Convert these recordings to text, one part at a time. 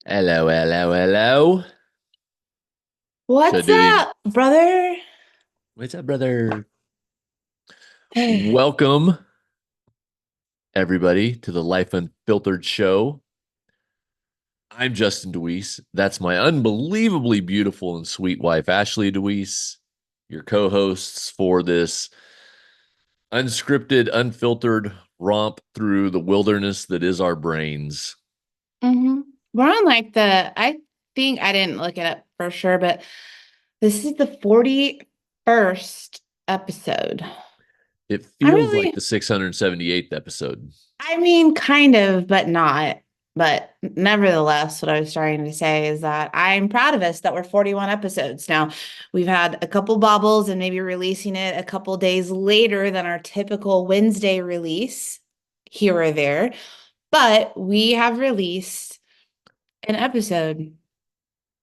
Hello, hello, hello. Should I What's do the up, brother? what's up, brother? Welcome, everybody, to the Life Unfiltered show. I'm Justin Deweese. That's my unbelievably beautiful and sweet wife, Ashley Deweese, your co-hosts for this unscripted, unfiltered romp through the wilderness that is our brains. hmm We're on I think I didn't look it up for sure, but this is the 41st episode. It I feels like really, the 678th episode. I mean, kind of, but not. But nevertheless, what I was trying to say is that I'm proud of us that we're 41 episodes. Now, we've had a couple bobbles and maybe releasing it a couple days later than our typical Wednesday release here or there, but we have released an episode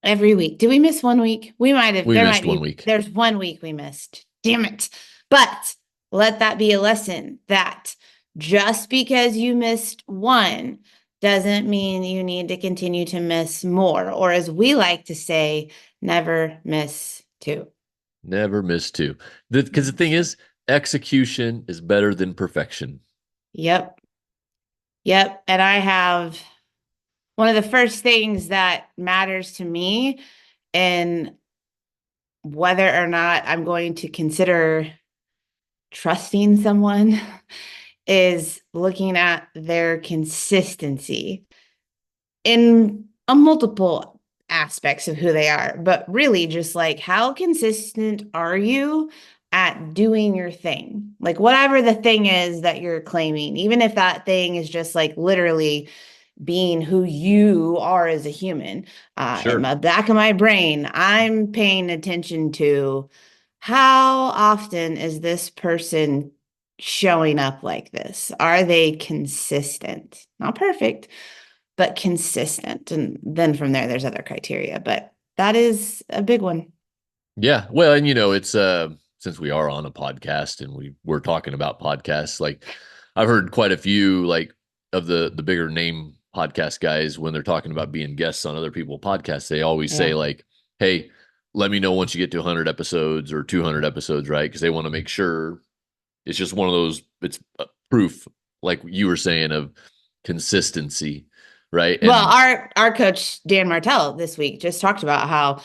every week. Did we miss one week? We might have. We There might missed one be. week. There's one week we missed. Damn it. But let that be a lesson that just because you missed one doesn't mean you need to continue to miss more. Or as we like to say, never miss two. Never miss two. Because the thing is, execution is better than perfection. Yep. Yep. And I have one of the first things that matters to me in whether or not I'm going to consider trusting someone is looking at their consistency in a multiple aspects of who they are, but really just like how consistent are you at doing your thing? Like whatever the thing is that you're claiming, even if that thing is just like literally being who you are as a human. In Sure. the back of my brain, I'm paying attention to how often is this person showing up like this? Are they consistent? Not perfect, but consistent. And then from there, there's other criteria, but that is a big one. Yeah. Well, and it's since we are on a podcast and we're talking about podcasts, like I've heard quite a few like of the bigger name podcast guys when they're talking about being guests on other people's podcasts, they always say Yeah. like, "Hey, let me know once you get to 100 episodes or 200 episodes, right?" Because they want to make sure it's just one of those it's proof like you were saying of consistency, right? Well, And our coach Dan Martell this week just talked about how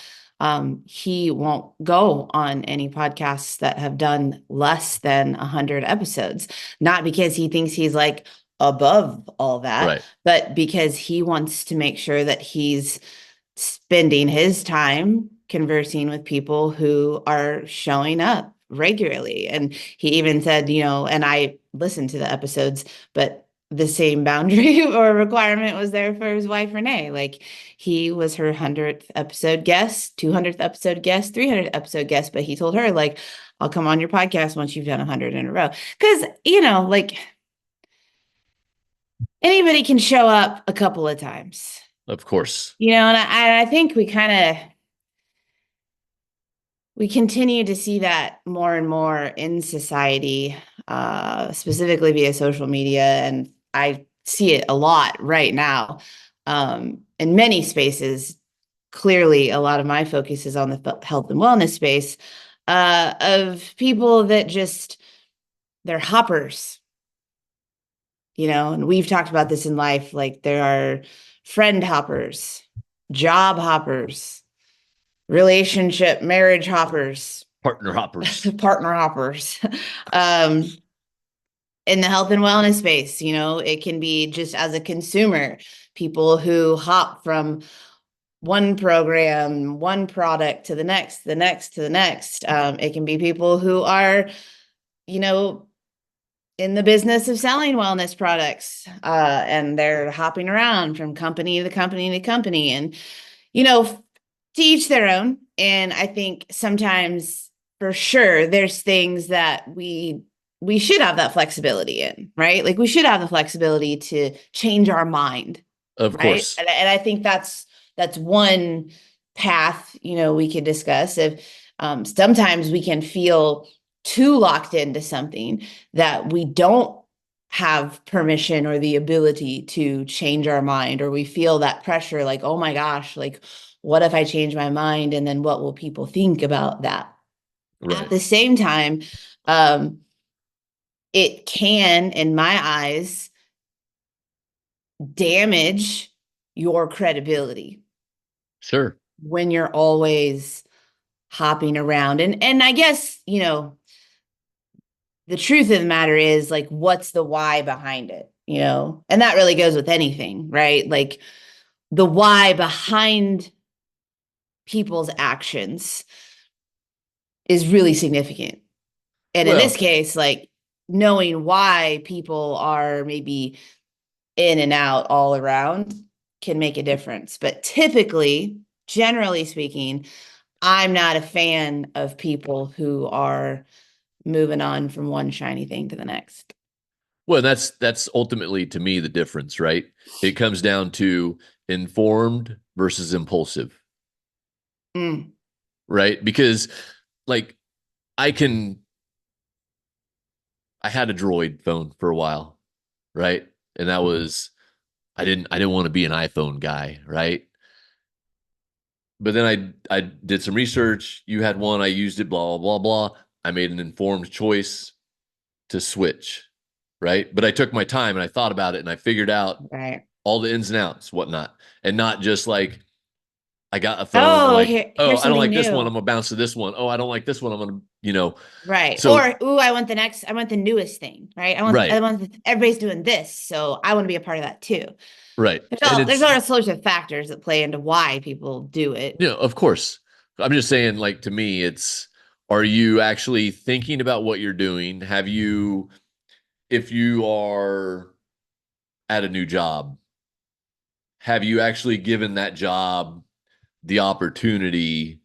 he won't go on any podcasts that have done less than 100 episodes, not because he thinks he's like above all that, right. but because he wants to make sure that he's spending his time conversing with people who are showing up regularly. And he even said, and I listened to the episodes, but the same boundary or requirement was there for his wife Renee. Like he was her 100th episode guest, 200th episode guest, 300th episode guest, but he told her like, I'll come on your podcast once you've done 100 in a row. Because like anybody can show up a couple of times, Of course. and I think we continue to see that more and more in society, specifically via social media. And I see it a lot right now in many spaces. Clearly, a lot of my focus is on the health and wellness space of people that just, they're hoppers, and we've talked about this in life. Like there are friend hoppers, job hoppers, relationship, marriage hoppers, Partner hoppers. partner hoppers. um, in the health and wellness space, it can be just as a consumer, people who hop from one program, one product to the next, the next to the next. It can be people who are, you know, in the business of selling wellness products, and they're hopping around from company to company to company. And, to each their own. And I think sometimes for sure there's things that we should have that flexibility in, right? Like we should have the flexibility to change our mind, Of right? course. And I think that's one path, we could discuss. If sometimes we can feel too locked into something that we don't have permission or the ability to change our mind, or we feel that pressure like, oh my gosh, like, what if I change my mind? And then what will people think about that? At Right. the same time, um, it can, in my eyes, damage your credibility Sure. when you're always hopping around. And I guess, the truth of the matter is like, what's the why behind it, And that really goes with anything, right? Like the why behind people's actions is really significant. And in this Well, case, like knowing why people are maybe in and out all around can make a difference. But typically, generally speaking, I'm not a fan of people who are moving on from one shiny thing to the next. well, that's ultimately to me the difference, right? It comes down to informed versus impulsive, Mm, right? Because like I can I had a Droid phone for a while, right? And that was I didn't want to be an iPhone guy, right? But then I did some research. You had one, I used it, blah blah blah blah. I made an informed choice to switch, right? But I took my time and I thought about it and I figured out right. all the ins and outs, whatnot, and not just like I got a phone and Oh, like, oh, here's I don't something like this one, I'm new. gonna bounce to this one. Oh, I don't like this one, I'm gonna. Right. So Or, ooh, I want the newest thing, right? I right, want, everybody's doing this. So I want to be a part of that too. right, and There's it's all sorts of factors that play into why people do it. of course. I'm just saying, like to me, it's are you actually thinking about what you're doing? Have you, if you are at a new job, have you actually given that job the opportunity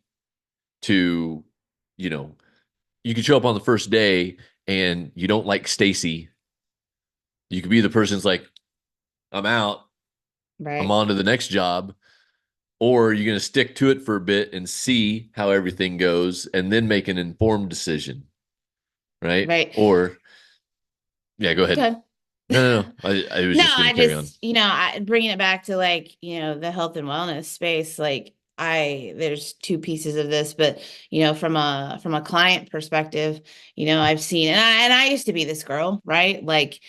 to, you know, you could show up on the first day and you don't like Stacy. You could be the person's like, I'm out, I'm Right. on to the next job. Or you're going to stick to it for a bit and see how everything goes and then make an informed decision, right? Right. Or, yeah, go ahead. Okay. No, no, no. I was No, just going I to carry on. just, bringing it back to like, the health and wellness space, like there's two pieces of this, but from a client perspective, I've seen, and I used to be this girl, right? Like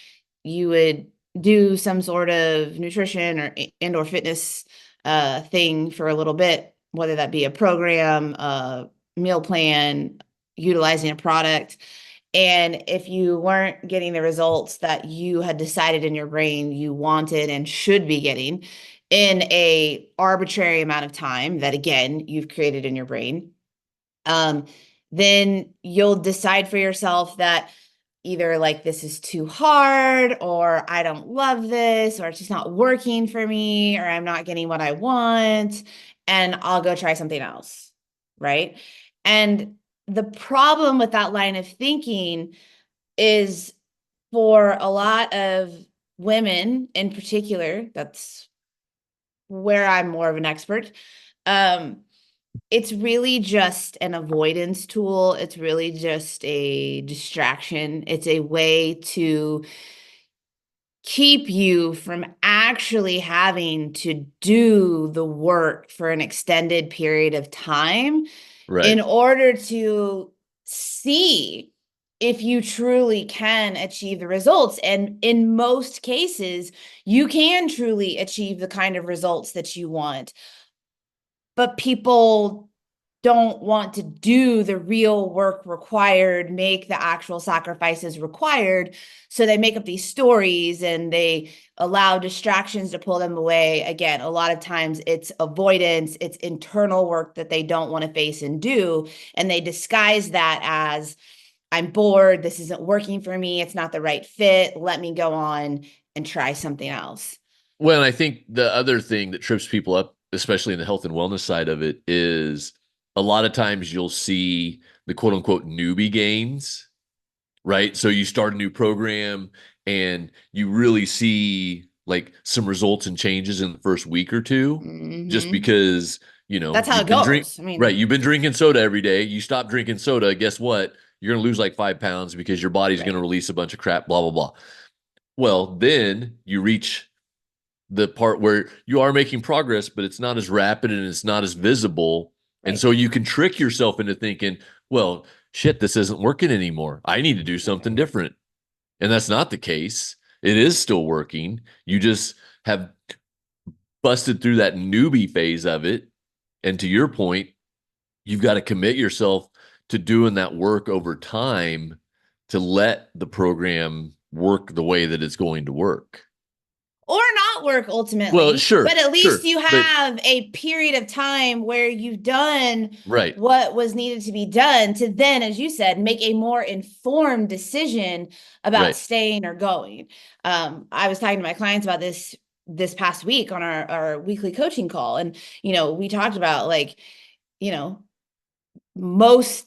you would do some sort of nutrition or fitness thing for a little bit, whether that be a program, a meal plan, utilizing a product. And if you weren't getting the results that you had decided in your brain you wanted and should be getting in a arbitrary amount of time that again you've created in your brain, um, then you'll decide for yourself that either like this is too hard, or I don't love this, or it's just not working for me, or I'm not getting what I want, and I'll go try something else. Right. And the problem with that line of thinking is for a lot of women in particular, that's where I'm more of an expert. Um, it's really just an avoidance tool. It's really just a distraction. It's a way to keep you from actually having to do the work for an extended period of time Right. in order to see if you truly can achieve the results. And in most cases, you can truly achieve the kind of results that you want. But people don't want to do the real work required, make the actual sacrifices required. So they make up these stories and they allow distractions to pull them away. Again, a lot of times it's avoidance, it's internal work that they don't want to face and do. And they disguise that as I'm bored, this isn't working for me, it's not the right fit, let me go on and try something else. Well, and I think the other thing that trips people up, especially in the health and wellness side of it, is a lot of times you'll see the quote unquote newbie gains, right? So you start a new program and you really see like some results and changes in the first week or two, just Mm-hmm. because, That's how you've it been drink goes. I right, mean, you've been drinking soda every day. You stop drinking soda, guess what? You're going to lose like 5 pounds because your body's going to right. release a bunch of crap, blah, blah, blah. Well, then you reach the part where you are making progress, but it's not as rapid and it's not as visible. And Right. so you can trick yourself into thinking, well, shit, this isn't working anymore. I need to do something different. And that's not the case. It is still working. You just have busted through that newbie phase of it. And to your point, you've got to commit yourself to doing that work over time to let the program work the way that it's going to work. Or not work Well, ultimately, but sure, at least sure. you But have a period of time where you've done right, what was needed to be done to then, as you said, make a more informed decision about right. staying or going. I was talking to my clients about this past week on our weekly coaching call. And, we talked about like, you know, most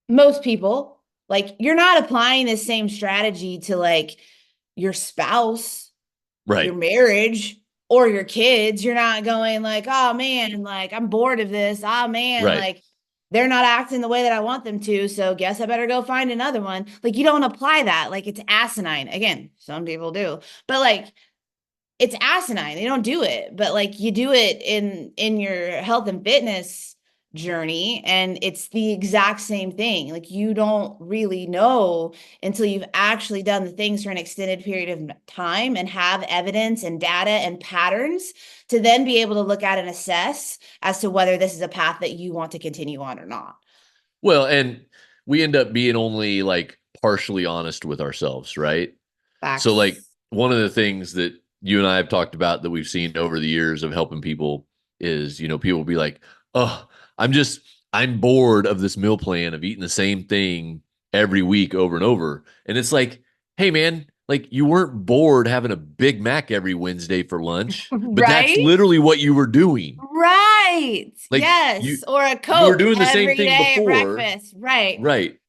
most people, like, you're not applying the same strategy to like your spouse, your Right. marriage, or your kids. You're not going like, oh man, like I'm bored of this. Oh man, Right. like they're not acting the way that I want them to. So guess I better go find another one. Like you don't apply that. Like it's asinine. Again, some people do, but like it's asinine. They don't do it, but like you do it in your health and fitness journey, and it's the exact same thing. Like you don't really know until you've actually done the things for an extended period of time and have evidence and data and patterns to then be able to look at and assess as to whether this is a path that you want to continue on or not. Well, and we end up being only like partially honest with ourselves, right? So, like, Facts. one of the things that you and I have talked about that we've seen over the years of helping people is, people will be like, oh, I'm bored of this meal plan of eating the same thing every week over and over. And it's like, hey, man, like, you weren't bored having a Big Mac every Wednesday for lunch, but that's Right? literally what you were doing. Right. Like, Yes. Or a you were Coke doing the same every thing day at before, breakfast. Right. right?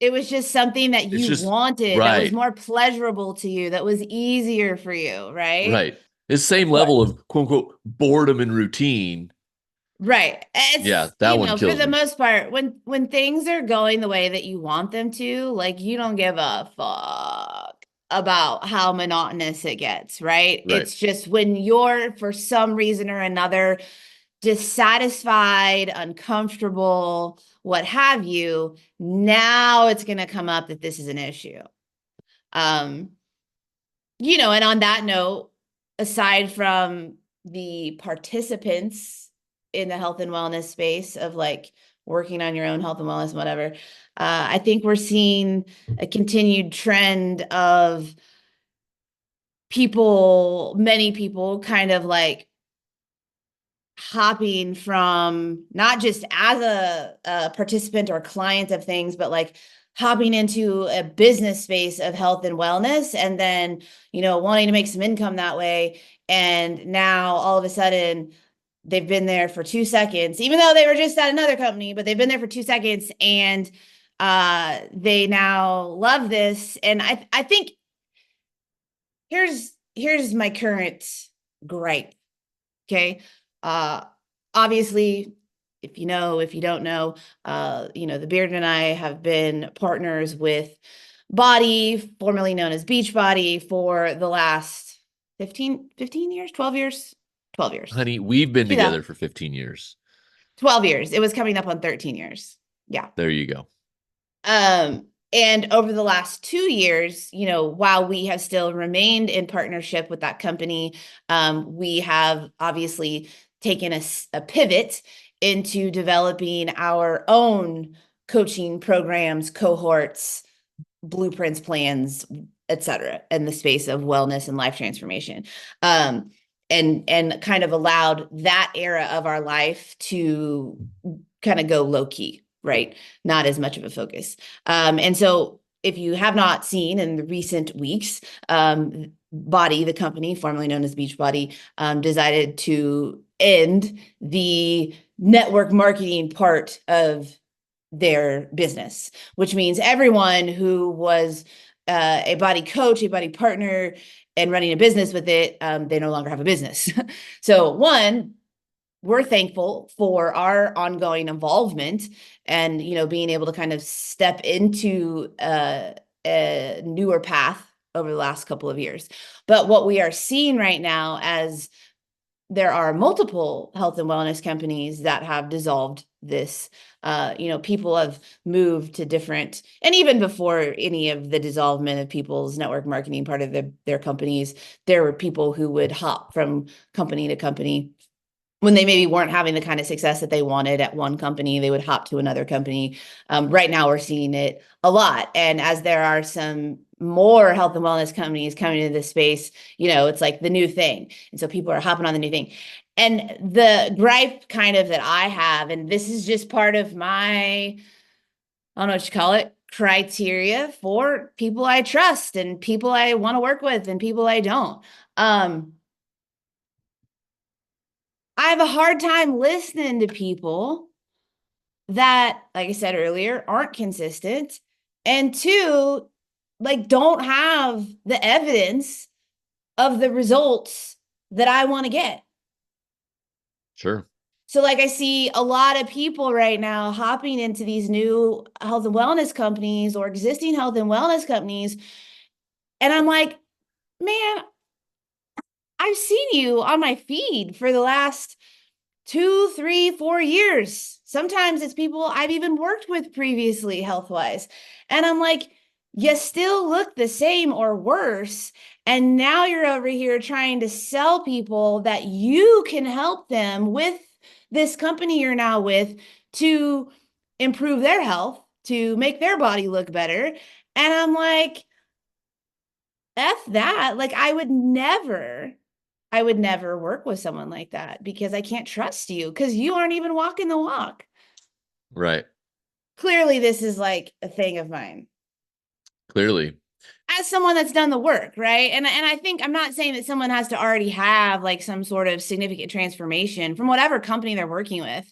It was just something that It's you just wanted, that was right. more pleasurable to you, that was easier for you, right? Right. It's same But level of quote unquote boredom and routine. right. Yeah, It's, that one for kills the me. most part, when things are going the way that you want them to, like you don't give a fuck about how monotonous it gets, right? Right. It's just when you're for some reason or another dissatisfied, uncomfortable, what have you, now it's going to come up that this is an issue. Um, and on that note, aside from the participants in the health and wellness space of like working on your own health and wellness and whatever, I think we're seeing a continued trend of many people kind of like hopping from not just as a participant or client of things, but like hopping into a business space of health and wellness, and then, wanting to make some income that way. And now all of a sudden, they've been there for 2 seconds, even though they were just at another company, but they've been there for 2 seconds and they now love this. And I think here's my current gripe. Okay. Uh, Obviously, if you don't know, the Beard and I have been partners with Body, formerly known as Beachbody, for the last 15 years, 12 years, 12 years. Honey, we've been Do that. together for 15 years. 12 years. It was coming up on 13 years. Yeah. There you go. And over the last 2 years, while we have still remained in partnership with that company, we have obviously taken a pivot into developing our own coaching programs, cohorts, blueprints, plans, etc., in the space of wellness and life transformation. And kind of allowed that era of our life to kind of go low key, right? Not as much of a focus. And so if you have not seen in the recent weeks, Body, the company formerly known as Beachbody, decided to end the network marketing part of their business, which means everyone who was a body coach, a body partner, and running a business with it, they no longer have a business. So one, we're thankful for our ongoing involvement and being able to kind of step into a newer path over the last couple of years. But what we are seeing right now, as there are multiple health and wellness companies that have dissolved this. People have moved to different, and even before any of the dissolvement of people's network marketing part of their companies, there were people who would hop from company to company. When they maybe weren't having the kind of success that they wanted at one company, they would hop to another company. Right now, we're seeing it a lot. And as there are some more health and wellness companies coming into this space, it's like the new thing. And so people are hopping on the new thing. And the gripe kind of that I have, and this is just part of my, I don't know what you call it, criteria for people I trust and people I want to work with and people I don't. I have a hard time listening to people that, like I said earlier, aren't consistent, and two, like, don't have the evidence of the results that I want to get. Sure. So, like, I see a lot of people right now hopping into these new health and wellness companies or existing health and wellness companies. And I'm like, man, I've seen you on my feed for the last 2, 3, 4 years. Sometimes it's people I've even worked with previously, health wise. And I'm like, you still look the same or worse. And now you're over here trying to sell people that you can help them with this company you're now with to improve their health, to make their body look better. And I'm like, F that. Like, I would never work with someone like that because I can't trust you because you aren't even walking the walk. Right. Clearly, this is like a thing of mine Clearly. as someone that's done the work, right? And I think I'm not saying that someone has to already have like some sort of significant transformation from whatever company they're working with.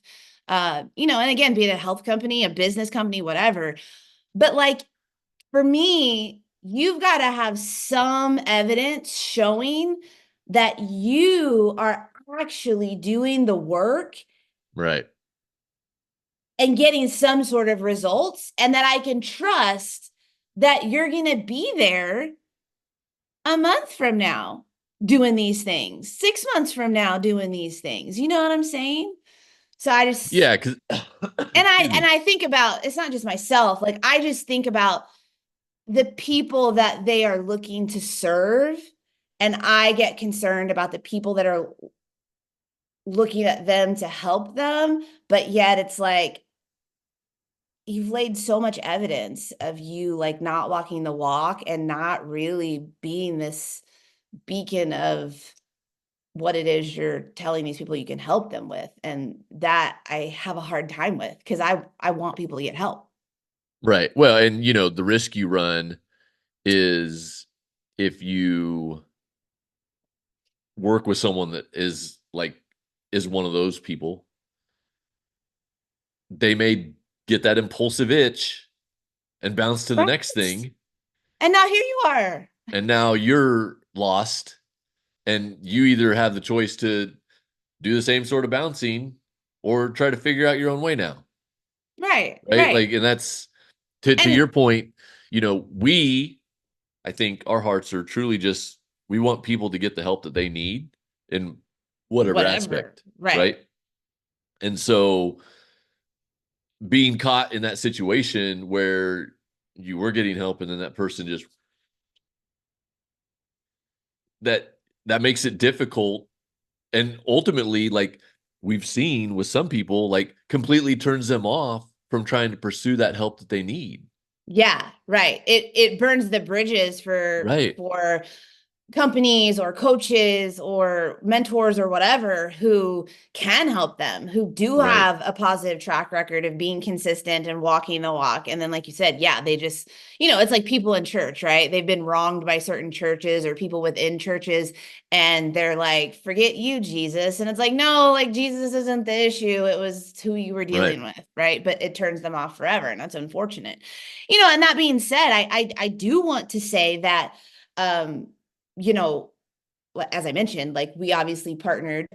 And again, be it a health company, a business company, whatever. But like for me, you've got to have some evidence showing that you are actually doing the work Right. and getting some sort of results, and that I can trust that you're going to be there a month from now doing these things, 6 months from now doing these things. You know what I'm saying? So I just, Yeah, because and I, excuse and me. I think about, it's not just myself. Like I just think about the people that they are looking to serve. And I get concerned about the people that are looking at them to help them. But yet it's like, you've laid so much evidence of you like not walking the walk and not really being this beacon of what it is you're telling these people you can help them with. And that I have a hard time with because I want people to get help. Right. Well, and the risk you run is if you work with someone that is one of those people, they may get that impulsive itch and bounce to the Right. next thing, And now here you are. and now you're lost, and you either have the choice to do the same sort of bouncing or try to figure out your own way now. Right. Right. Right. And that's to And your point, we, I think our hearts are truly just, we want people to get the help that they need in whatever whatever. aspect. Right. Right. And so being caught in that situation where you were getting help and then that person just, that makes it difficult, and ultimately, like we've seen with some people, like completely turns them off from trying to pursue that help that they need. Yeah. Right. It burns the bridges Right. for companies or coaches or mentors or whatever who can help them, who do Right. have a positive track record of being consistent and walking the walk. And then, like you said, yeah, they just, it's like people in church, right? They've been wronged by certain churches or people within churches, and they're like, forget you, Jesus. And it's like, no, like Jesus isn't the issue. It was who you were Right. dealing with, right? But it turns them off forever. And that's unfortunate. And that being said, I do want to say that, um, you know, as I mentioned, like we obviously partnered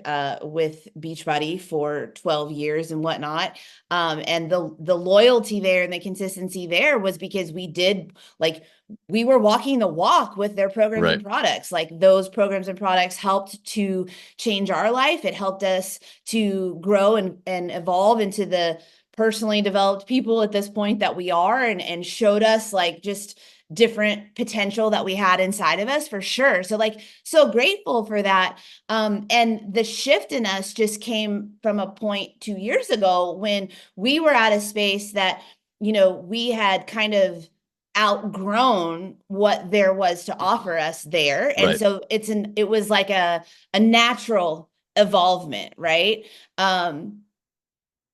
with Beachbody for 12 years and whatnot. And the loyalty there and the consistency there was because we were walking the walk with their programs and Right. products. Like those programs and products helped to change our life. It helped us to grow and evolve into the personally developed people at this point that we are, and showed us like just different potential that we had inside of us for sure. So like, so grateful for that. And the shift in us just came from a point 2 years ago when we were at a space that, we had kind of outgrown what there was to offer us there. And Right. so it was like a natural evolvement, right?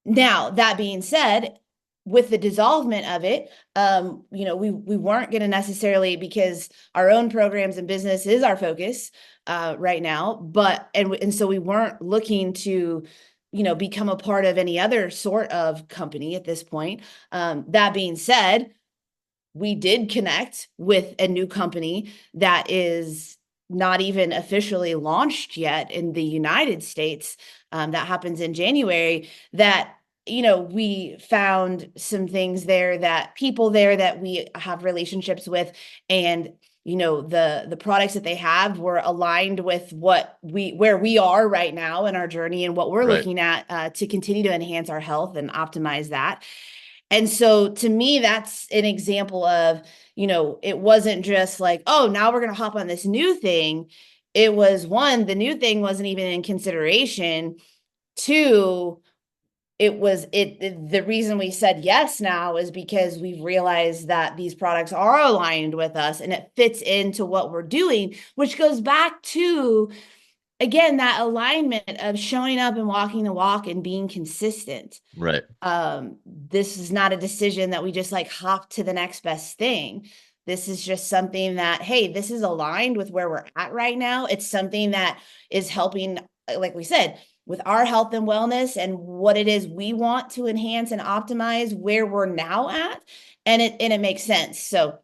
Now, that being said, with the dissolvement of it, we weren't going to necessarily, because our own programs and business is our focus right now, and so we weren't looking to, become a part of any other sort of company at this point. That being said, we did connect with a new company that is not even officially launched yet in the United States. That happens in January. That, we found some things there, that people there that we have relationships with, and the products that they have were aligned with where we are right now in our journey, and what we're Right. looking at to continue to enhance our health and optimize that. And so to me, that's an example of, it wasn't just like, oh, now we're going to hop on this new thing. It was, one, the new thing wasn't even in consideration. Two, the reason we said yes now is because we've realized that these products are aligned with us and it fits into what we're doing, which goes back to, again, that alignment of showing up and walking the walk and being consistent. Right. This is not a decision that we just like hop to the next best thing. This is just something that, hey, this is aligned with where we're at right now. It's something that is helping, like we said, with our health and wellness and what it is we want to enhance and optimize where we're now at. And it makes sense. So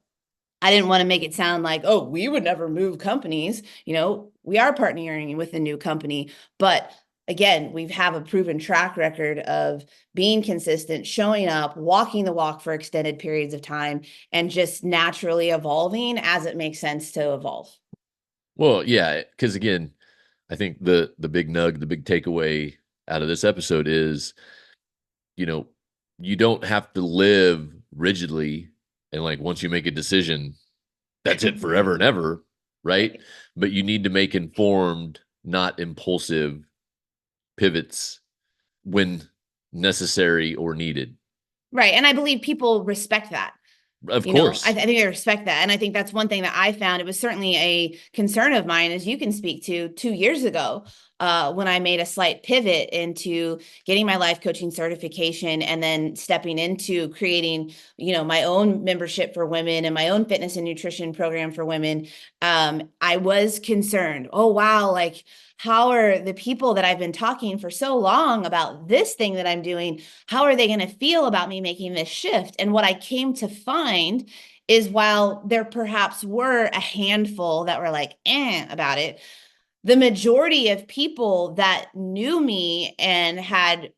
I didn't want to make it sound like, oh, we would never move companies. We are partnering with a new company, but again, we have a proven track record of being consistent, showing up, walking the walk for extended periods of time, and just naturally evolving as it makes sense to evolve. Well, yeah, because again, I think the the big takeaway out of this episode is, you know, you don't have to live rigidly and like once you make a decision, that's it forever and ever, right? But you need to make informed, not impulsive pivots when necessary or needed. Right. And I believe people respect that. Of I course. think I respect that. And I think that's one thing that I found. It was certainly a concern of mine, as you can speak to, 2 years ago, when I made a slight pivot into getting my life coaching certification and then stepping into creating, my own membership for women and my own fitness and nutrition program for women. I was concerned. Oh, wow. Like, how are the people that I've been talking for so long about this thing that I'm doing, how are they going to feel about me making this shift? And what I came to find is, while there perhaps were a handful that were like, about it, the majority of people that knew me and had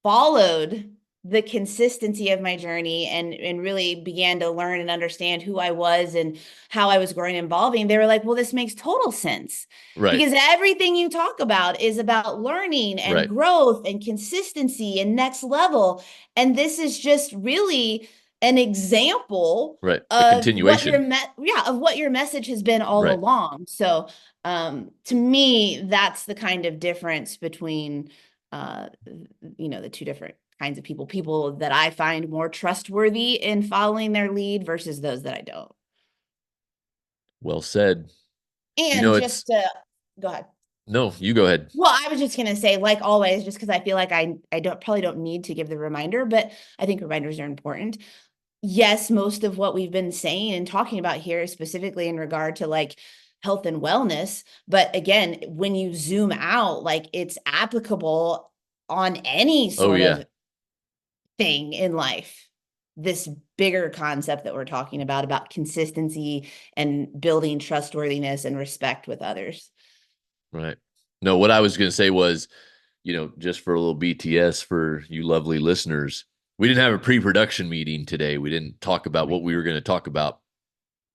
followed the consistency of my journey and really began to learn and understand who I was and how I was growing and evolving, they were like, well, this makes total sense. Right. Because everything you talk about is about learning and Right. growth and consistency and next level. And this is just really an example Right. A of what continuation. of what your message has been all Right. along. So to me, that's the kind of difference between the two different kinds of people that I find more trustworthy in following their lead versus those that I don't. Well said. You And know, just it's to go ahead. no, you go ahead. Well, I was just going to say, like always, just because I feel like I don't need to give the reminder, but I think reminders are important. Yes, most of what we've been saying and talking about here is specifically in regard to like health and wellness. But again, when you zoom out, like it's applicable on any Oh sort yeah. of thing in life. This bigger concept that we're talking about consistency and building trustworthiness and respect with others. Right. No, what I was going to say was, just for a little BTS for you lovely listeners, we didn't have a pre-production meeting today. We didn't talk about what we were going to talk about.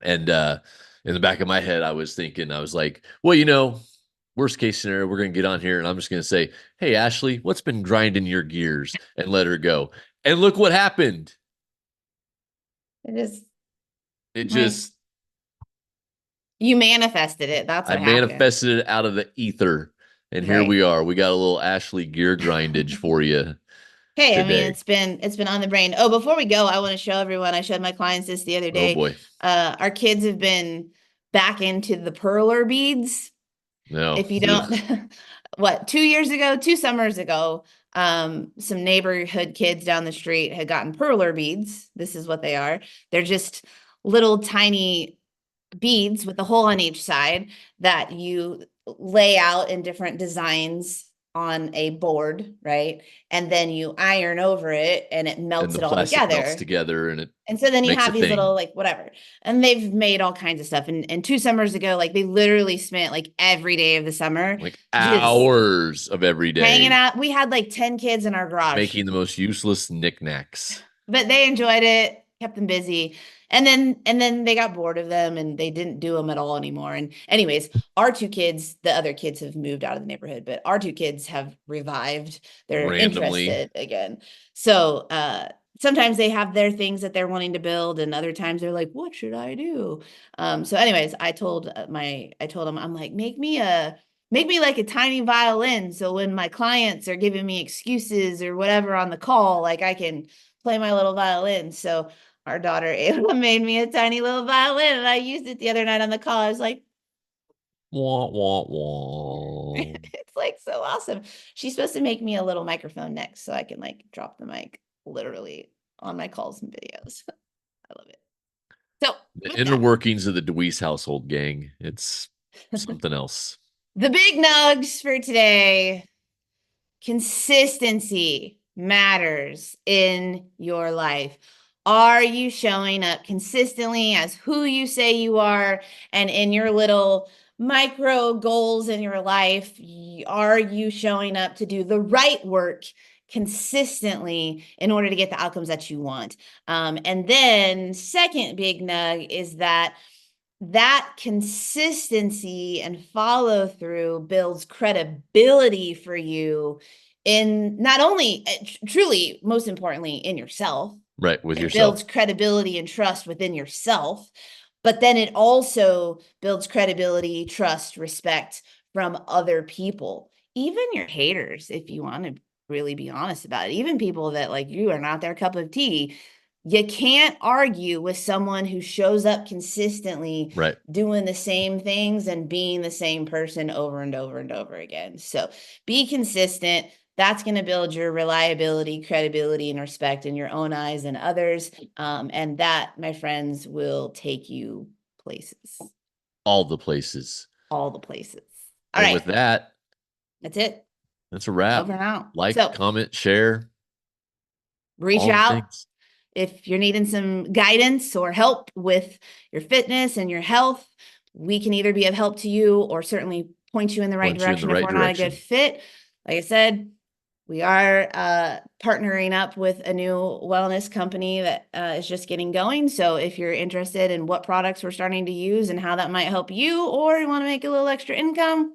And in the back of my head, I was thinking, I was like, well, worst case scenario, we're going to get on here and I'm just going to say, hey, Ashley, what's been grinding your gears, and let her go. And look what happened. It is It like just, you manifested it. That's I what happened. manifested it out of the ether. And here Right. we are. We got a little Ashley gear grindage for you Hey, I mean, today. it's been on the brain. Oh, before we go, I want to show everyone. I showed my clients this the other Oh day. boy. Our kids have been back into the perler beads. No. If you don't, Ugh. what, 2 years ago, 2 summers ago, some neighborhood kids down the street had gotten perler beads. This is what they are. They're just little tiny beads with a hole on each side that you lay out in different designs on a board, right? And then you iron over it and it And melts the it all plastic melts together. together and it And so then you makes a have these thing. little like whatever. And they've made all kinds of stuff. And 2 summers ago, like they literally spent like every day of the summer Like just hours of every hanging day out. We had like 10 kids in our garage, making the most useless knickknacks. but they enjoyed it, kept them busy. And then they got bored of them and they didn't do them at all anymore. And anyways, our 2 kids, the other kids have moved out of the neighborhood, but our 2 kids have revived. They're Randomly. interested again. So sometimes they have their things that they're wanting to build, and other times they're like, what should I do? So anyways, I told them, I'm like, make me like a tiny violin. So when my clients are giving me excuses or whatever on the call, like I can play my little violin. So our daughter Ayla made me a tiny little violin, and I used it the other night on the call. I was like, Wah, wah, wah. it's like so awesome. She's supposed to make me a little microphone next so I can like drop the mic literally on my calls and videos. I love it. So The with inner that, workings of the Deweese household, gang. It's something else. the big nugs for today. Consistency matters in your life. Are you showing up consistently as who you say you are, and in your little micro goals in your life? Are you showing up to do the right work consistently in order to get the outcomes that you want? And then second big nug is that consistency and follow through builds credibility for you in not only truly, most importantly, in yourself. Right. With It yourself. builds credibility and trust within yourself, but then it also builds credibility, trust, respect from other people, even your haters, if you want to really be honest about it, even people that like you are not their cup of tea. You can't argue with someone who shows up consistently Right. doing the same things and being the same person over and over and over again. So be consistent. That's going to build your reliability, credibility, and respect in your own eyes and others. And that, my friends, will take you places, All the places. all the places. All And right, with that, that's it. that's a wrap. Over and out. Like, So comment, share, reach all the out things. if you're needing some guidance or help with your fitness and your health. We can either be of help to you or certainly point you in the right Point you in the direction if right we're not a good direction. fit. Like I said, we are partnering up with a new wellness company that is just getting going. So if you're interested in what products we're starting to use and how that might help you, or you want to make a little extra income,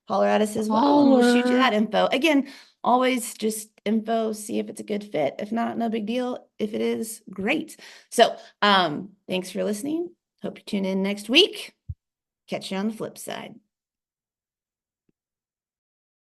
holler at us as well, and we'll shoot you Holler. that info. Again, always just info, see if it's a good fit. If not, no big deal. If it is, great. So thanks for listening. Hope you tune in next week. Catch you on the flip side.